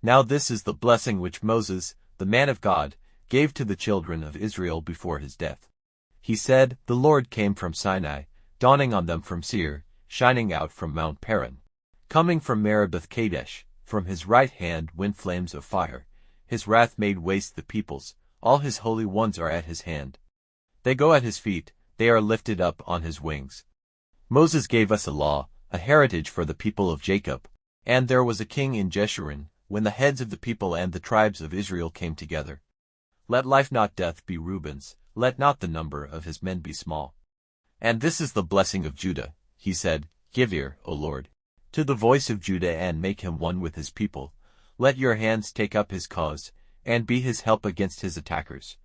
Now this is the blessing which Moses, the man of God, gave to the children of Israel before his death. He said, The Lord came from Sinai, dawning on them from Seir, shining out from Mount Paran. Coming from Meribah Kadesh, from his right hand went flames of fire. His wrath made waste the peoples, all his holy ones are at his hand. They go at his feet, they are lifted up on his wings. Moses gave us a law, a heritage for the people of Jacob. And there was a king in Jeshurun, when the heads of the people and the tribes of Israel came together. Let life not death be Reuben's, let not the number of his men be small. And this is the blessing of Judah, he said, Give ear, O Lord, to the voice of Judah and make him one with his people. Let your hands take up his cause, and be his help against his attackers.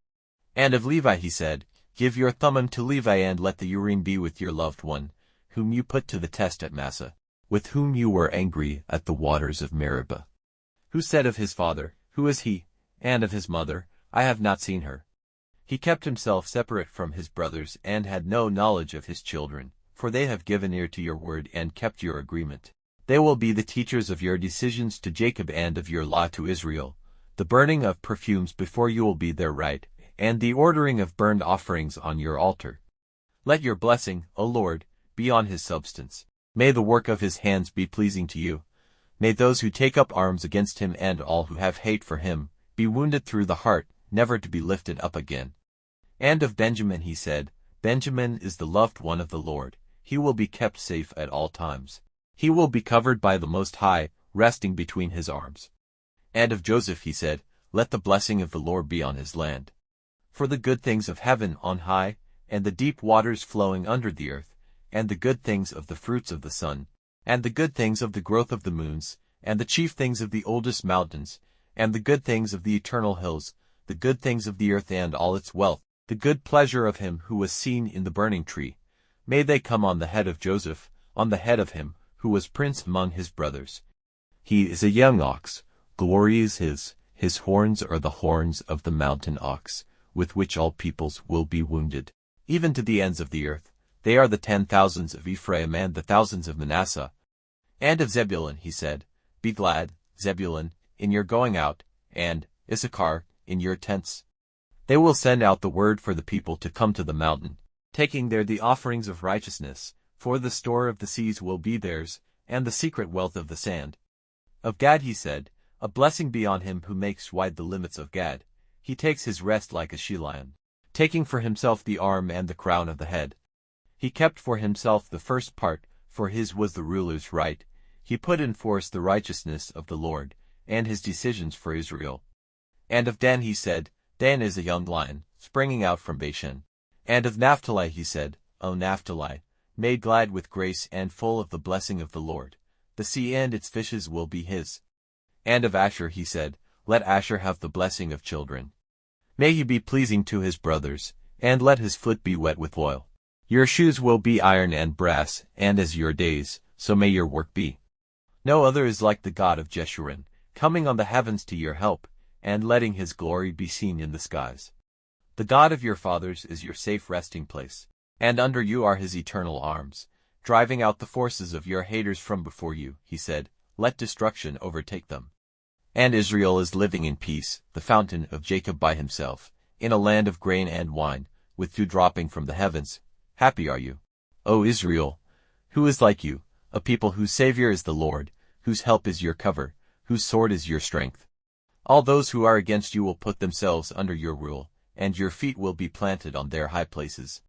And of Levi he said, Give your Thummim to Levi and let the Urim be with your loved one, whom you put to the test at Massah, with whom you were angry at the waters of Meribah. Who said of his father, Who is he? And of his mother, I have not seen her. He kept himself separate from his brothers and had no knowledge of his children, for they have given ear to your word and kept your agreement. They will be the teachers of your decisions to Jacob and of your law to Israel. The burning of perfumes before you will be their right, and the ordering of burnt offerings on your altar. Let your blessing, O Lord, be on his substance. May the work of his hands be pleasing to you. May those who take up arms against him and all who have hate for him be wounded through the heart, never to be lifted up again. And of Benjamin he said, Benjamin is the loved one of the Lord. He will be kept safe at all times. He will be covered by the Most High, resting between his arms. And of Joseph he said, Let the blessing of the Lord be on his land. For the good things of heaven on high, and the deep waters flowing under the earth, and the good things of the fruits of the sun, and the good things of the growth of the moons, and the chief things of the oldest mountains, and the good things of the eternal hills, the good things of the earth and all its wealth, the good pleasure of him who was seen in the burning tree. May they come on the head of Joseph, on the head of him, who was prince among his brothers. He is a young ox, glory is his horns are the horns of the mountain ox, with which all peoples will be wounded. Even to the ends of the earth, they are the 10,000s of Ephraim and the thousands of Manasseh. And of Zebulun he said, Be glad, Zebulun, in your going out, and, Issachar, in your tents. They will send out the word for the people to come to the mountain, taking there the offerings of righteousness, for the store of the seas will be theirs, and the secret wealth of the sand. Of Gad he said, A blessing be on him who makes wide the limits of Gad. He takes his rest like a she-lion, taking for himself the arm and the crown of the head. He kept for himself the first part, for his was the ruler's right. He put in force the righteousness of the Lord, and his decisions for Israel. And of Dan he said, Dan is a young lion, springing out from Bashan. And of Naphtali he said, O Naphtali, made glad with grace and full of the blessing of the Lord. The sea and its fishes will be his. And of Asher he said, Let Asher have the blessing of children. May he be pleasing to his brothers, and let his foot be wet with oil. Your shoes will be iron and brass, and as your days, so may your work be. No other is like the God of Jeshurun, coming on the heavens to your help, and letting his glory be seen in the skies. The God of your fathers is your safe resting place, and under you are his eternal arms, driving out the forces of your haters from before you. He said, Let destruction overtake them. And Israel is living in peace, the fountain of Jacob by himself, in a land of grain and wine, with dew dropping from the heavens. Happy are you, O Israel! Who is like you, a people whose Savior is the Lord, whose help is your cover, whose sword is your strength? All those who are against you will put themselves under your rule, and your feet will be planted on their high places.